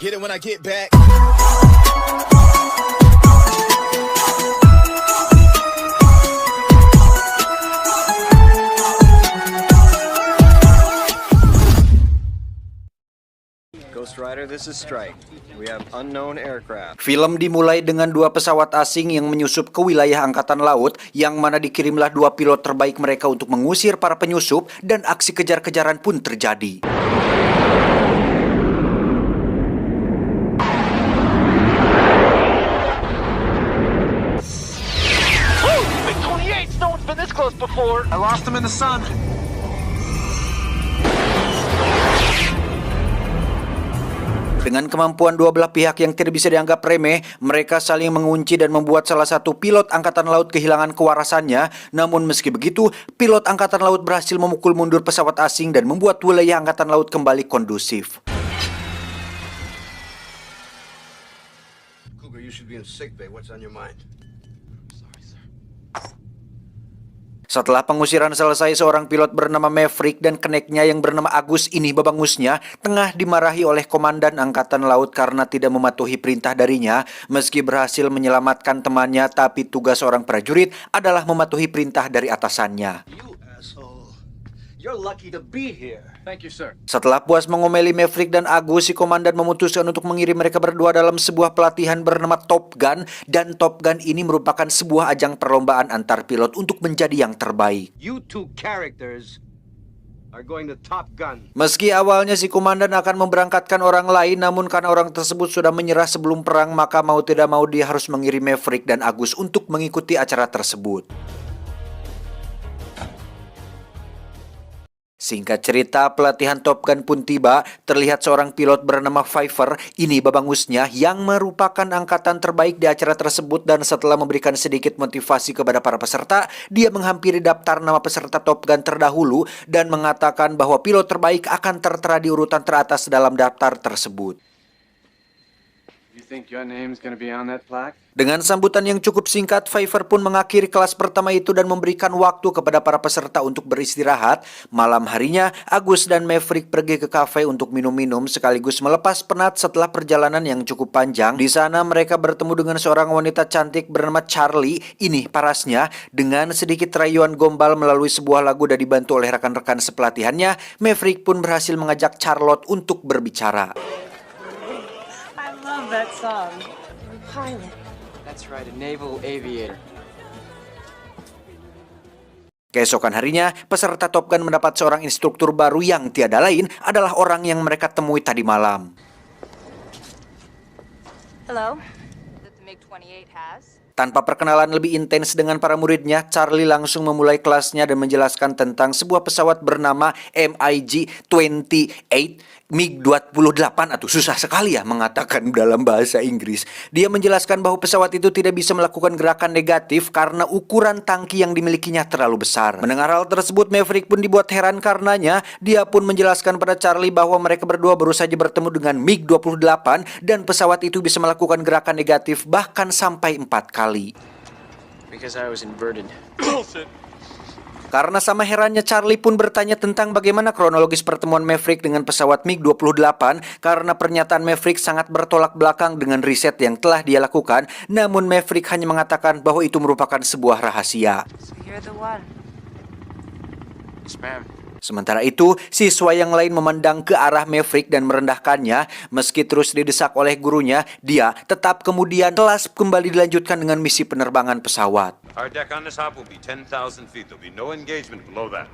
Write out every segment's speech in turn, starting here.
Get it when I get back. Ghost Rider, this is Strike. We have unknown aircraft. Film dimulai dengan dua pesawat asing yang menyusup ke wilayah Angkatan Laut, yang mana dikirimlah dua pilot terbaik mereka untuk mengusir para penyusup, dan aksi kejar-kejaran pun terjadi. I lost him in the sun. Dengan kemampuan dua belah pihak yang tidak bisa dianggap remeh, mereka saling mengunci dan membuat salah satu pilot Angkatan Laut kehilangan kewarasannya. Namun meski begitu, pilot Angkatan Laut berhasil memukul mundur pesawat asing dan membuat wilayah Angkatan Laut kembali kondusif. Cougar, you should be in sickbay. What's on your mind? Setelah pengusiran selesai, seorang pilot bernama Maverick dan keneknya yang bernama Agus, ini babangusnya, tengah dimarahi oleh Komandan Angkatan Laut karena tidak mematuhi perintah darinya. Meski berhasil menyelamatkan temannya, tapi tugas seorang prajurit adalah mematuhi perintah dari atasannya. You asshole. You're lucky to be here. Thank you, sir. Setelah puas mengomeli Maverick dan Agus, si komandan memutuskan untuk mengirim mereka berdua dalam sebuah pelatihan bernama Top Gun. Dan Top Gun ini merupakan sebuah ajang perlombaan antar pilot untuk menjadi yang terbaik. You two characters are going to Top Gun. Meski awalnya si komandan akan memberangkatkan orang lain, namun karena orang tersebut sudah menyerah sebelum perang, maka mau tidak mau dia harus mengirim Maverick dan Agus untuk mengikuti acara tersebut. Singkat cerita, pelatihan Top Gun pun tiba. Terlihat seorang pilot bernama Pfeiffer, ini babangusnya, yang merupakan angkatan terbaik di acara tersebut. Dan setelah memberikan sedikit motivasi kepada para peserta, dia menghampiri daftar nama peserta Top Gun terdahulu dan mengatakan bahwa pilot terbaik akan tertera di urutan teratas dalam daftar tersebut. You think your name's gonna be on that plaque? Dengan sambutan yang cukup singkat, Pfeiffer pun mengakhiri kelas pertama itu dan memberikan waktu kepada para peserta untuk beristirahat. Malam harinya, Agus dan Maverick pergi ke kafe untuk minum-minum sekaligus melepas penat setelah perjalanan yang cukup panjang. Di sana mereka bertemu dengan seorang wanita cantik bernama Charlie. Ini parasnya, dengan sedikit rayuan gombal melalui sebuah lagu dan dibantu oleh rekan-rekan sepelatihannya, Maverick pun berhasil mengajak Charlotte untuk berbicara. I love that song. Pilot. That's right, a naval aviator. Keesokan harinya, peserta Top Gun mendapat seorang instruktur baru yang tiada lain adalah orang yang mereka temui tadi malam. Hello. That the MiG-28 has. Tanpa perkenalan lebih intens dengan para muridnya, Charlie langsung memulai kelasnya dan menjelaskan tentang sebuah pesawat bernama MiG-28, MiG-28, atau susah sekali ya mengatakan dalam bahasa Inggris. Dia menjelaskan bahwa pesawat itu tidak bisa melakukan gerakan negatif karena ukuran tangki yang dimilikinya terlalu besar. Mendengar hal tersebut, Maverick pun dibuat heran karenanya. Dia pun menjelaskan pada Charlie bahwa mereka berdua baru saja bertemu dengan MiG-28 dan pesawat itu bisa melakukan gerakan negatif bahkan sampai 4 kali. Because I was inverted. Karena sama herannya, Charlie pun bertanya tentang bagaimana kronologis pertemuan Maverick dengan pesawat MiG-28 karena pernyataan Maverick sangat bertolak belakang dengan riset yang telah dia lakukan. Namun Maverick hanya mengatakan bahwa itu merupakan sebuah rahasia. So you're the one. Yes, ma'am. Sementara itu, siswa yang lain memandang ke arah Maverick dan merendahkannya. Meski terus didesak oleh gurunya, dia tetap kemudian kelas kembali dilanjutkan dengan misi penerbangan pesawat. Our deck on this hop will be 10,000 feet. There'll be no engagement below that.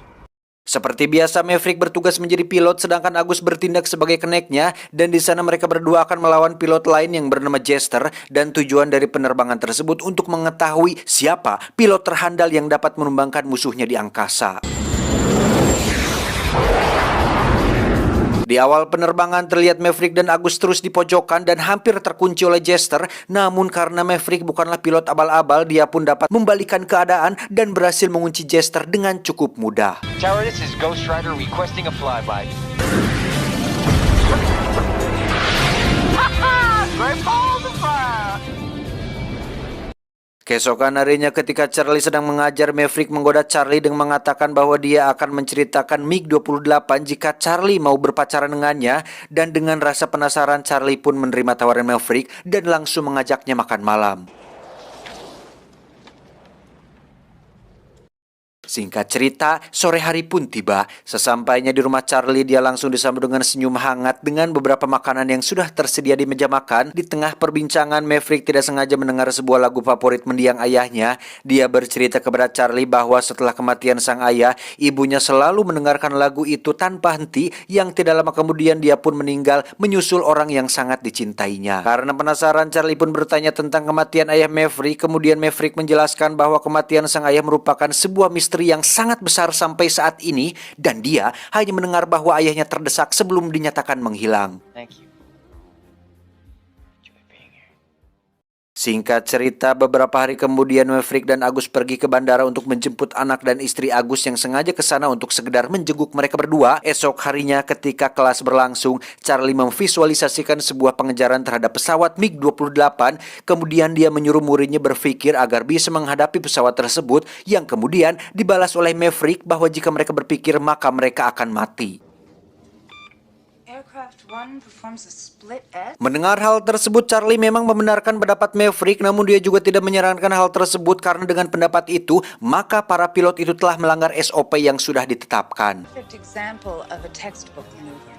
Seperti biasa, Maverick bertugas menjadi pilot, sedangkan Agus bertindak sebagai keneknya. Dan di sana mereka berdua akan melawan pilot lain yang bernama Jester. Dan tujuan dari penerbangan tersebut untuk mengetahui siapa pilot terhandal yang dapat menumbangkan musuhnya di angkasa. Di awal penerbangan terlihat Maverick dan Agus terus dipojokkan dan hampir terkunci oleh Jester. Namun karena Maverick bukanlah pilot abal-abal, dia pun dapat membalikan keadaan dan berhasil mengunci Jester dengan cukup mudah. Tower, this is Ghost Rider requesting a flyby. Great balls of fire! Keesokan harinya ketika Charlie sedang mengajar, Maverick menggoda Charlie dengan mengatakan bahwa dia akan menceritakan MiG-28 jika Charlie mau berpacaran dengannya, dan dengan rasa penasaran Charlie pun menerima tawaran Maverick dan langsung mengajaknya makan malam. Singkat cerita, sore hari pun tiba. Sesampainya di rumah Charlie, dia langsung disambut dengan senyum hangat dengan beberapa makanan yang sudah tersedia di meja makan. Di tengah perbincangan, Maverick tidak sengaja mendengar sebuah lagu favorit mendiang ayahnya. Dia bercerita kepada Charlie bahwa setelah kematian sang ayah, ibunya selalu mendengarkan lagu itu tanpa henti, yang tidak lama kemudian dia pun meninggal menyusul orang yang sangat dicintainya. Karena penasaran, Charlie pun bertanya tentang kematian ayah Maverick. Kemudian Maverick menjelaskan bahwa kematian sang ayah merupakan sebuah misteri yang sangat besar sampai saat ini, dan dia hanya mendengar bahwa ayahnya terdesak sebelum dinyatakan menghilang. Thank you. Singkat cerita, beberapa hari kemudian Maverick dan Agus pergi ke bandara untuk menjemput anak dan istri Agus yang sengaja ke sana untuk sekedar menjenguk mereka berdua. Esok harinya ketika kelas berlangsung, Charlie memvisualisasikan sebuah pengejaran terhadap pesawat MiG-28. Kemudian dia menyuruh muridnya berpikir agar bisa menghadapi pesawat tersebut, yang kemudian dibalas oleh Maverick bahwa jika mereka berpikir maka mereka akan mati. Aircraft 1 performs a split S. Mendengar hal tersebut, Charlie memang membenarkan pendapat Maverick, namun dia juga tidak menyarankan hal tersebut karena dengan pendapat itu, maka para pilot itu telah melanggar SOP yang sudah ditetapkan. Perfect example of a textbook maneuver.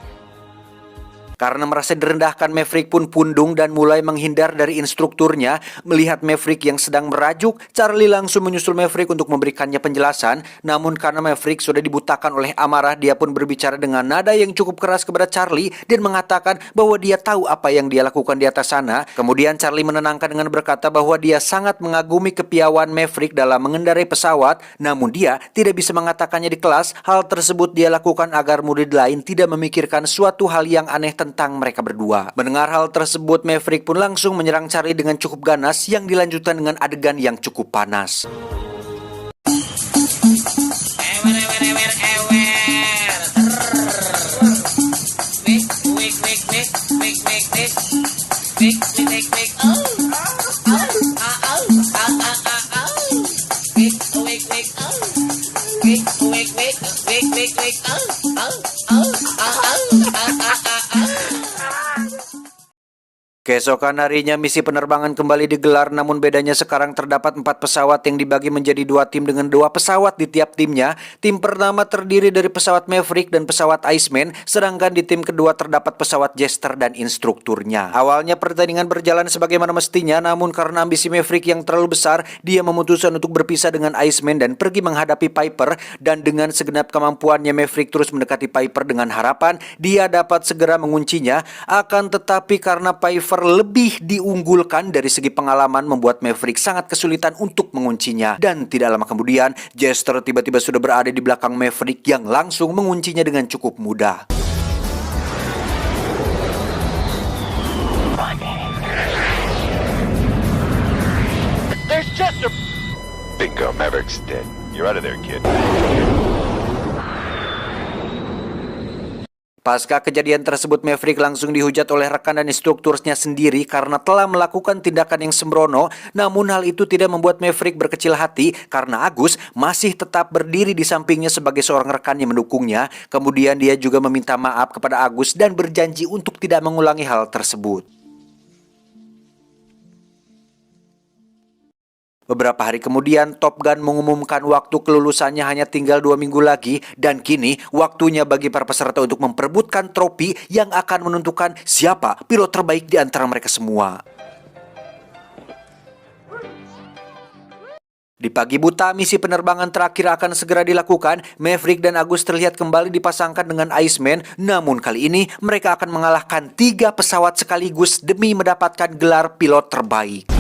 Karena merasa direndahkan, Maverick pun pundung dan mulai menghindar dari instrukturnya. Melihat Maverick yang sedang merajuk, Charlie langsung menyusul Maverick untuk memberikannya penjelasan. Namun karena Maverick sudah dibutakan oleh amarah, dia pun berbicara dengan nada yang cukup keras kepada Charlie dan mengatakan bahwa dia tahu apa yang dia lakukan di atas sana. Kemudian Charlie menenangkan dengan berkata bahwa dia sangat mengagumi kepiawaian Maverick dalam mengendarai pesawat, namun dia tidak bisa mengatakannya di kelas. Hal tersebut dia lakukan agar murid lain tidak memikirkan suatu hal yang aneh tentang mereka berdua. Mendengar hal tersebut, Maverick pun langsung menyerang Charlie dengan cukup ganas, yang dilanjutkan dengan adegan yang cukup panas. Keesokan harinya misi penerbangan kembali digelar, namun bedanya sekarang terdapat 4 pesawat yang dibagi menjadi 2 tim dengan 2 pesawat di tiap timnya. Tim pertama terdiri dari pesawat Maverick dan pesawat Iceman, sedangkan di tim kedua terdapat pesawat Jester dan instrukturnya. Awalnya pertandingan berjalan sebagaimana mestinya, namun karena ambisi Maverick yang terlalu besar, dia memutuskan untuk berpisah dengan Iceman dan pergi menghadapi Piper. Dan dengan segenap kemampuannya, Maverick terus mendekati Piper dengan harapan dia dapat segera menguncinya. Akan tetapi karena Piper lebih diunggulkan dari segi pengalaman, membuat Maverick sangat kesulitan untuk menguncinya. Dan tidak lama kemudian, Jester tiba-tiba sudah berada di belakang Maverick yang langsung menguncinya dengan cukup mudah. There's Chester! Bingo, Maverick's dead. You're out of there, kid. Pasca kejadian tersebut, Maverick langsung dihujat oleh rekan dan instrukturnya sendiri karena telah melakukan tindakan yang sembrono. Namun hal itu tidak membuat Maverick berkecil hati karena Agus masih tetap berdiri di sampingnya sebagai seorang rekan yang mendukungnya. Kemudian dia juga meminta maaf kepada Agus dan berjanji untuk tidak mengulangi hal tersebut. Beberapa hari kemudian, Top Gun mengumumkan waktu kelulusannya hanya tinggal 2 minggu lagi, dan kini waktunya bagi para peserta untuk memperebutkan trofi yang akan menentukan siapa pilot terbaik di antara mereka semua. Di pagi buta, misi penerbangan terakhir akan segera dilakukan. Maverick dan Agus terlihat kembali dipasangkan dengan Iceman, namun kali ini mereka akan mengalahkan 3 pesawat sekaligus demi mendapatkan gelar pilot terbaik.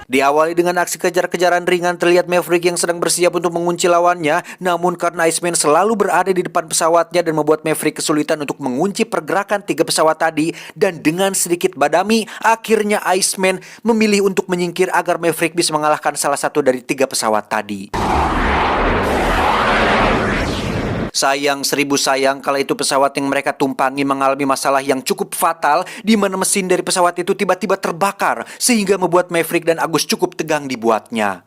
Diawali dengan aksi kejar-kejaran ringan, terlihat Maverick yang sedang bersiap untuk mengunci lawannya. Namun karena Iceman selalu berada di depan pesawatnya dan membuat Maverick kesulitan untuk mengunci pergerakan 3 pesawat tadi. Dan dengan sedikit badami, akhirnya Iceman memilih untuk menyingkir agar Maverick bisa mengalahkan salah satu dari 3 pesawat tadi. Sayang seribu sayang kala itu pesawat yang mereka tumpangi mengalami masalah yang cukup fatal di mana mesin dari pesawat itu tiba-tiba terbakar sehingga membuat Maverick dan Agus cukup tegang dibuatnya.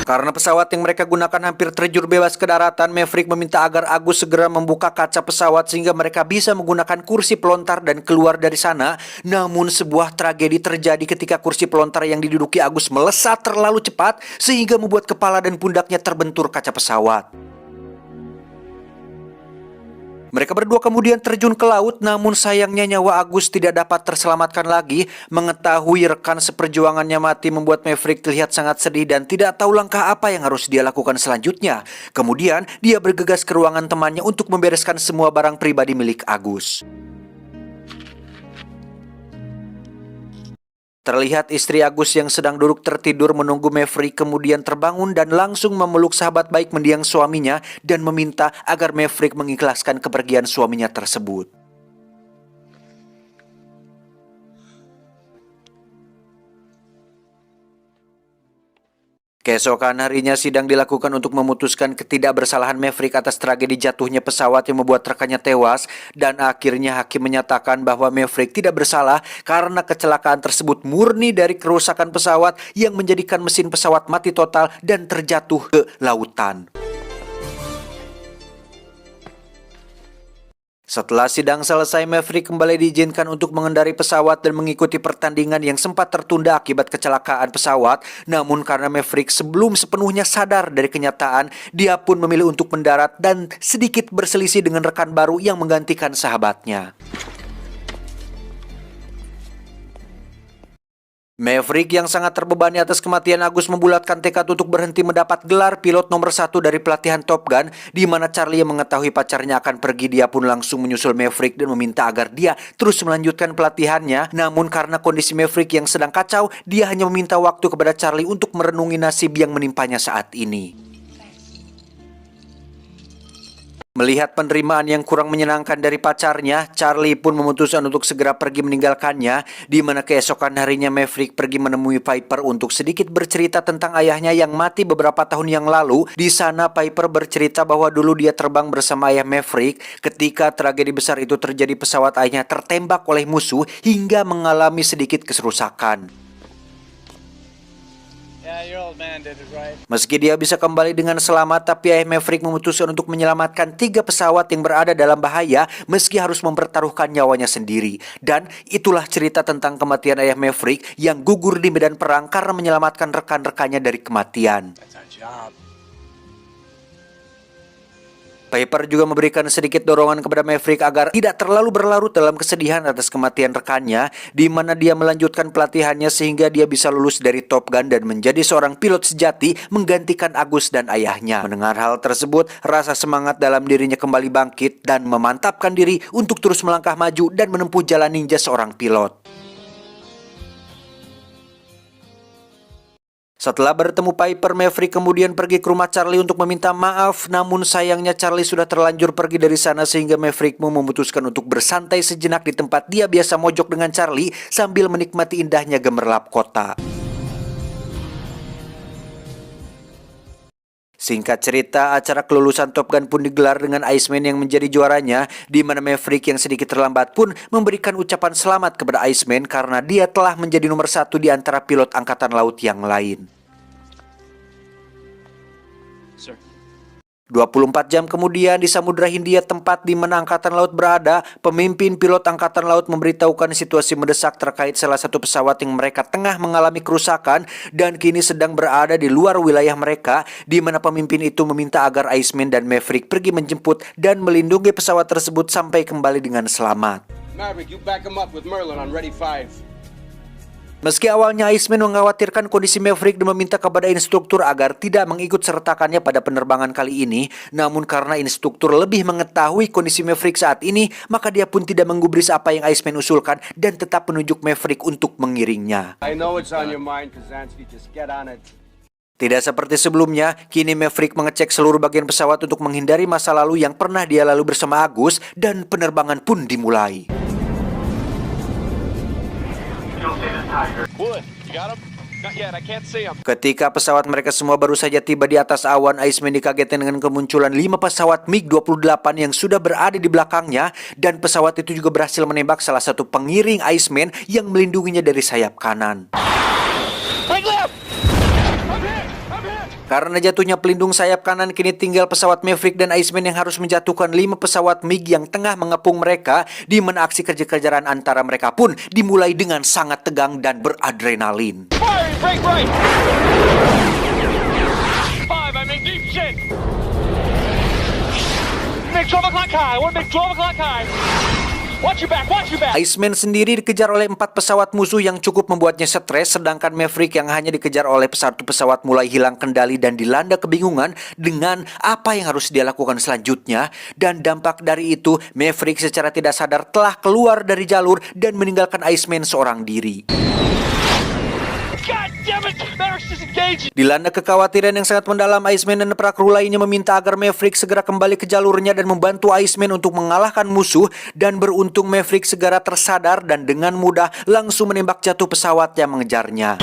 Karena pesawat yang mereka gunakan hampir terjun bebas ke daratan, Maverick meminta agar Agus segera membuka kaca pesawat sehingga mereka bisa menggunakan kursi pelontar dan keluar dari sana. Namun sebuah tragedi terjadi ketika kursi pelontar yang diduduki Agus melesat terlalu cepat sehingga membuat kepala dan pundaknya terbentur kaca pesawat. Mereka berdua kemudian terjun ke laut, namun sayangnya nyawa Agus tidak dapat terselamatkan lagi. Mengetahui rekan seperjuangannya mati membuat Maverick terlihat sangat sedih dan tidak tahu langkah apa yang harus dia lakukan selanjutnya. Kemudian dia bergegas ke ruangan temannya untuk membereskan semua barang pribadi milik Agus. Terlihat istri Agus yang sedang duduk tertidur menunggu Maverick kemudian terbangun dan langsung memeluk sahabat baik mendiang suaminya dan meminta agar Maverick mengikhlaskan kepergian suaminya tersebut. Keesokan harinya sidang dilakukan untuk memutuskan ketidakbersalahan Maverick atas tragedi jatuhnya pesawat yang membuat rekannya tewas, dan akhirnya hakim menyatakan bahwa Maverick tidak bersalah karena kecelakaan tersebut murni dari kerusakan pesawat yang menjadikan mesin pesawat mati total dan terjatuh ke lautan. Setelah sidang selesai, Maverick kembali diizinkan untuk mengendari pesawat dan mengikuti pertandingan yang sempat tertunda akibat kecelakaan pesawat. Namun karena Maverick sebelum sepenuhnya sadar dari kenyataan, dia pun memilih untuk mendarat dan sedikit berselisih dengan rekan baru yang menggantikan sahabatnya. Maverick yang sangat terbebani atas kematian Agus membulatkan tekad untuk berhenti mendapat gelar pilot nomor 1 dari pelatihan Top Gun, di mana Charlie yang mengetahui pacarnya akan pergi, dia pun langsung menyusul Maverick dan meminta agar dia terus melanjutkan pelatihannya. Namun karena kondisi Maverick yang sedang kacau, dia hanya meminta waktu kepada Charlie untuk merenungi nasib yang menimpanya saat ini. Melihat penerimaan yang kurang menyenangkan dari pacarnya, Charlie pun memutuskan untuk segera pergi meninggalkannya, di mana keesokan harinya Maverick pergi menemui Piper untuk sedikit bercerita tentang ayahnya yang mati beberapa tahun yang lalu. Di sana Piper bercerita bahwa dulu dia terbang bersama ayah Maverick. Ketika tragedi besar itu terjadi, pesawat ayahnya tertembak oleh musuh hingga mengalami sedikit kerusakan. Meski dia bisa kembali dengan selamat, tapi ayah Maverick memutuskan untuk menyelamatkan 3 pesawat yang berada dalam bahaya meski harus mempertaruhkan nyawanya sendiri. Dan itulah cerita tentang kematian ayah Maverick yang gugur di medan perang karena menyelamatkan rekan-rekannya dari kematian. Piper juga memberikan sedikit dorongan kepada Maverick agar tidak terlalu berlarut dalam kesedihan atas kematian rekannya, di mana dia melanjutkan pelatihannya sehingga dia bisa lulus dari Top Gun dan menjadi seorang pilot sejati menggantikan Agus dan ayahnya. Mendengar hal tersebut, rasa semangat dalam dirinya kembali bangkit dan memantapkan diri untuk terus melangkah maju dan menempuh jalan ninja seorang pilot. Setelah bertemu Piper, Maverick kemudian pergi ke rumah Charlie untuk meminta maaf. Namun sayangnya Charlie sudah terlanjur pergi dari sana sehingga Maverick memutuskan untuk bersantai sejenak di tempat dia biasa mojok dengan Charlie sambil menikmati indahnya gemerlap kota. Singkat cerita, acara kelulusan Top Gun pun digelar dengan Iceman yang menjadi juaranya, di mana Maverick yang sedikit terlambat pun memberikan ucapan selamat kepada Iceman karena dia telah menjadi nomor 1 di antara pilot angkatan laut yang lain. 24 jam kemudian di Samudra Hindia, tempat di mana Angkatan Laut berada, pemimpin pilot Angkatan Laut memberitahukan situasi mendesak terkait salah satu pesawat yang mereka tengah mengalami kerusakan dan kini sedang berada di luar wilayah mereka, di mana pemimpin itu meminta agar Iceman dan Maverick pergi menjemput dan melindungi pesawat tersebut sampai kembali dengan selamat. Maverick, you back him up with Merlin on ready 5. Meski awalnya Iceman mengkhawatirkan kondisi Maverick dan meminta kepada instruktur agar tidak mengikut sertakannya pada penerbangan kali ini, namun karena instruktur lebih mengetahui kondisi Maverick saat ini, maka dia pun tidak menggubris apa yang Iceman usulkan dan tetap menunjuk Maverick untuk mengiringnya. I know it's on your mind, Kazansky. Just get on it. Tidak seperti sebelumnya, kini Maverick mengecek seluruh bagian pesawat untuk menghindari masa lalu yang pernah dia lalui bersama Agus, dan penerbangan pun dimulai. Wood, you got him? Not yet, I can't see him. Ketika pesawat mereka semua baru saja tiba di atas awan, Iceman dikagetkan dengan kemunculan 5 pesawat MiG-28 yang sudah berada di belakangnya, dan pesawat itu juga berhasil menembak salah satu pengiring Iceman yang melindunginya dari sayap kanan. Karena jatuhnya pelindung sayap kanan, kini tinggal pesawat Maverick dan Iceman yang harus menjatuhkan 5 pesawat MiG yang tengah mengepung mereka, di mana aksi kejar-kejaran antara mereka pun dimulai dengan sangat tegang dan beradrenalin. Break right! 5, I'm in deep shit! Make 12 o'clock high, I want to make 12 o'clock high! Watch your back, watch your back! Iceman sendiri dikejar oleh 4 pesawat musuh yang cukup membuatnya stres, sedangkan Maverick yang hanya dikejar oleh satu pesawat mulai hilang kendali dan dilanda kebingungan dengan apa yang harus dia lakukan selanjutnya. Dan dampak dari itu, Maverick secara tidak sadar telah keluar dari jalur dan meninggalkan Iceman seorang diri. God damn it! Mavericks disengaged! Dilanda kekhawatiran yang sangat mendalam, Iceman dan para kru lainnya meminta agar Maverick segera kembali ke jalurnya dan membantu Iceman untuk mengalahkan musuh. Dan beruntung Maverick segera tersadar dan dengan mudah langsung menembak jatuh pesawat yang mengejarnya.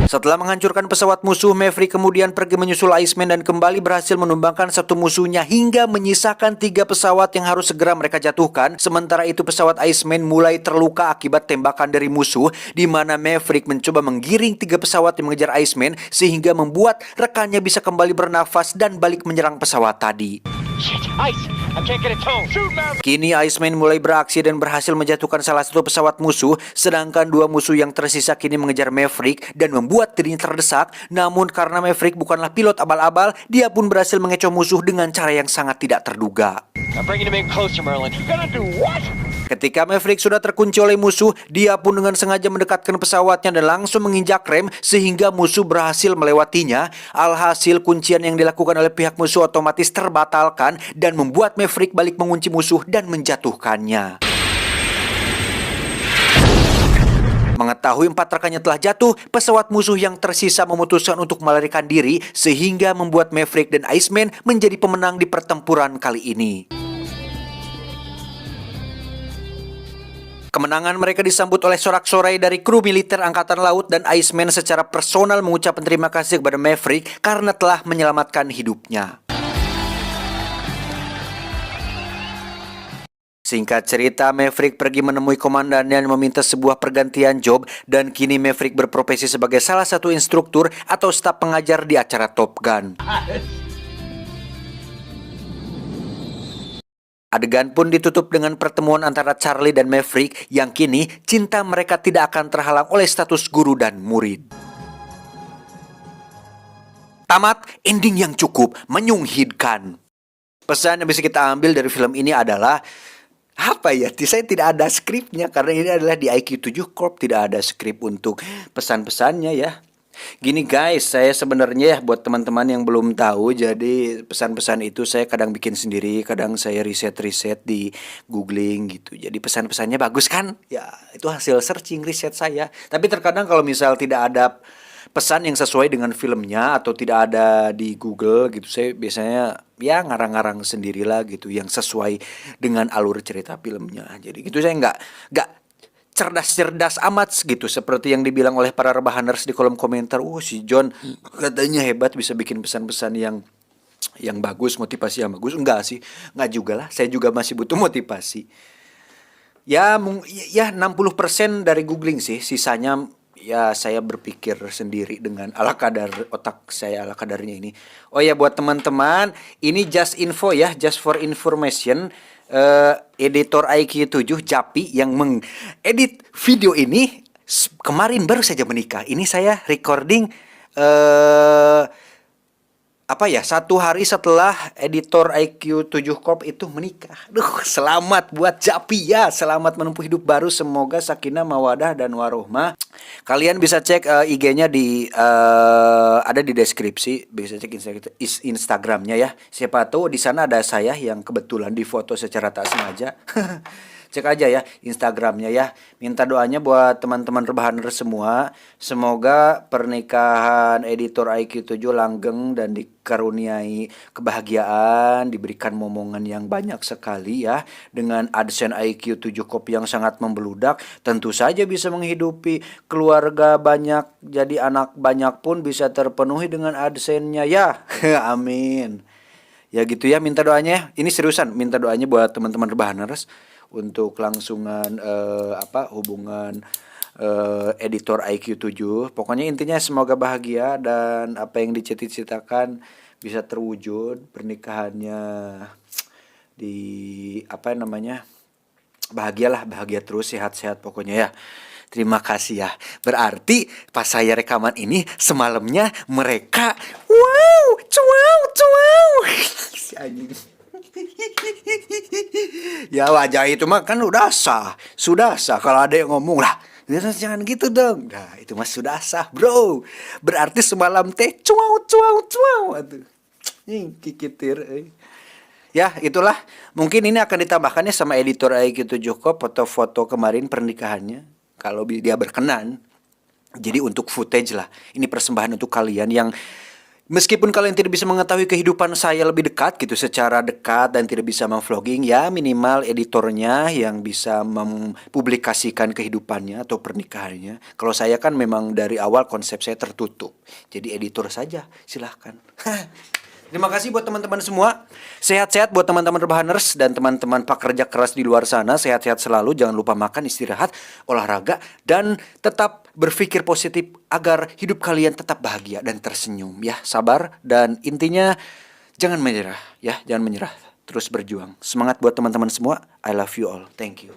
Setelah menghancurkan pesawat musuh, Maverick kemudian pergi menyusul Iceman dan kembali berhasil menumbangkan satu musuhnya hingga menyisakan 3 pesawat yang harus segera mereka jatuhkan. Sementara itu pesawat Iceman mulai terluka akibat tembakan dari musuh, di mana Maverick mencoba menggiring 3 pesawat yang mengejar Iceman sehingga membuat rekannya bisa kembali bernafas dan balik menyerang pesawat tadi. Shit, ice! I can't get a tone! Shoot, Maverick! Kini Iceman mulai beraksi dan berhasil menjatuhkan salah satu pesawat musuh, sedangkan 2 musuh yang tersisa kini mengejar Maverick dan membuat dirinya terdesak. Namun karena Maverick bukanlah pilot abal-abal, dia pun berhasil mengecoh musuh dengan cara yang sangat tidak terduga. I'm bringing him in closer, Merlin. You gonna do what? Ketika Maverick sudah terkunci oleh musuh, dia pun dengan sengaja mendekatkan pesawatnya dan langsung menginjak rem sehingga musuh berhasil melewatinya. Alhasil kuncian yang dilakukan oleh pihak musuh otomatis terbatalkan dan membuat Maverick balik mengunci musuh dan menjatuhkannya. Mengetahui 4 rekannya telah jatuh, pesawat musuh yang tersisa memutuskan untuk melarikan diri sehingga membuat Maverick dan Iceman menjadi pemenang di pertempuran kali ini. Kemenangan mereka disambut oleh sorak-sorai dari kru militer Angkatan Laut, dan Iceman secara personal mengucapkan terima kasih kepada Maverick karena telah menyelamatkan hidupnya. Singkat cerita, Maverick pergi menemui komandannya dan meminta sebuah pergantian job, dan kini Maverick berprofesi sebagai salah satu instruktur atau staf pengajar di acara Top Gun. Adegan pun ditutup dengan pertemuan antara Charlie dan Maverick yang kini cinta mereka tidak akan terhalang oleh status guru dan murid. Tamat, ending yang cukup menyunghinkan. Pesan yang bisa kita ambil dari film ini adalah apa ya? Saya tidak ada skripnya karena ini adalah di IQ7 Corp, tidak ada skrip untuk pesan-pesannya ya. Gini guys, saya sebenarnya ya buat teman-teman yang belum tahu, jadi pesan-pesan itu saya kadang bikin sendiri, kadang saya riset-riset di googling gitu. Jadi pesan-pesannya bagus kan? Ya, itu hasil searching riset saya. Tapi terkadang kalau misal tidak ada pesan yang sesuai dengan filmnya atau tidak ada di Google gitu, saya biasanya ya ngarang-ngarang sendirilah gitu yang sesuai dengan alur cerita filmnya. Jadi gitu saya nggak cerdas-cerdas amat gitu seperti yang dibilang oleh para rebahaners di kolom komentar. Si John katanya hebat bisa bikin pesan-pesan yang bagus, motivasi yang bagus. Enggak sih, enggak juga lah. Saya juga masih butuh motivasi. Ya 60% dari googling sih, sisanya ya saya berpikir sendiri dengan ala kadar otak saya, ala kadarnya ini. Oh ya buat teman-teman, ini just info ya, just for information. Editor IQ7 Japi yang mengedit video ini kemarin baru saja menikah. Ini saya recording 1 hari setelah editor IQ7 Corp itu menikah. Selamat buat Japi ya. Selamat menempuh hidup baru. Semoga sakinah mawadah dan warohmah. Kalian bisa cek IG-nya ada di deskripsi. Bisa cek Instagramnya ya. Siapa tahu di sana ada saya yang kebetulan difoto secara tak sengaja. Cek aja ya Instagramnya ya. Minta doanya buat teman-teman rebahaners semua. Semoga pernikahan editor IQ7 langgeng dan dikaruniai kebahagiaan, diberikan momongan yang banyak sekali ya. Dengan AdSense IQ7 Corp yang sangat membeludak, tentu saja bisa menghidupi keluarga banyak, jadi anak banyak pun bisa terpenuhi dengan AdSense-nya ya. Amin. Ya gitu ya, minta doanya. Ini seriusan, minta doanya buat teman-teman rebahaners untuk langsungan hubungan editor IQ7. Pokoknya intinya semoga bahagia dan apa yang dicita-citakan bisa terwujud, pernikahannya bahagia terus, sehat-sehat pokoknya ya. Terima kasih ya. Berarti pas saya rekaman ini semalamnya mereka cuau. Si anjing. Ya wajah itu mah kan sudah sah. Kalau ada yang ngomong lah, jangan gitu dong. Nah itu mah sudah sah bro. Berarti semalam teh cuau. Aduh, kikitir. Ya itulah. Mungkin ini akan ditambahkannya sama editor IQ7 Corp foto-foto kemarin pernikahannya, kalau dia berkenan. Jadi untuk footage lah. Ini persembahan untuk kalian yang meskipun kalian tidak bisa mengetahui kehidupan saya lebih dekat gitu, secara dekat, dan tidak bisa memvlogging, ya minimal editornya yang bisa mempublikasikan kehidupannya atau pernikahannya. Kalau saya kan memang dari awal konsep saya tertutup. Jadi editor saja, silahkan. Terima kasih buat teman-teman semua. Sehat-sehat buat teman-teman rebahaners dan teman-teman pekerja keras di luar sana. Sehat-sehat selalu, jangan lupa makan, istirahat, olahraga, dan tetap berpikir positif agar hidup kalian tetap bahagia dan tersenyum ya. Sabar dan intinya jangan menyerah ya, jangan menyerah. Terus berjuang. Semangat buat teman-teman semua. I love you all. Thank you.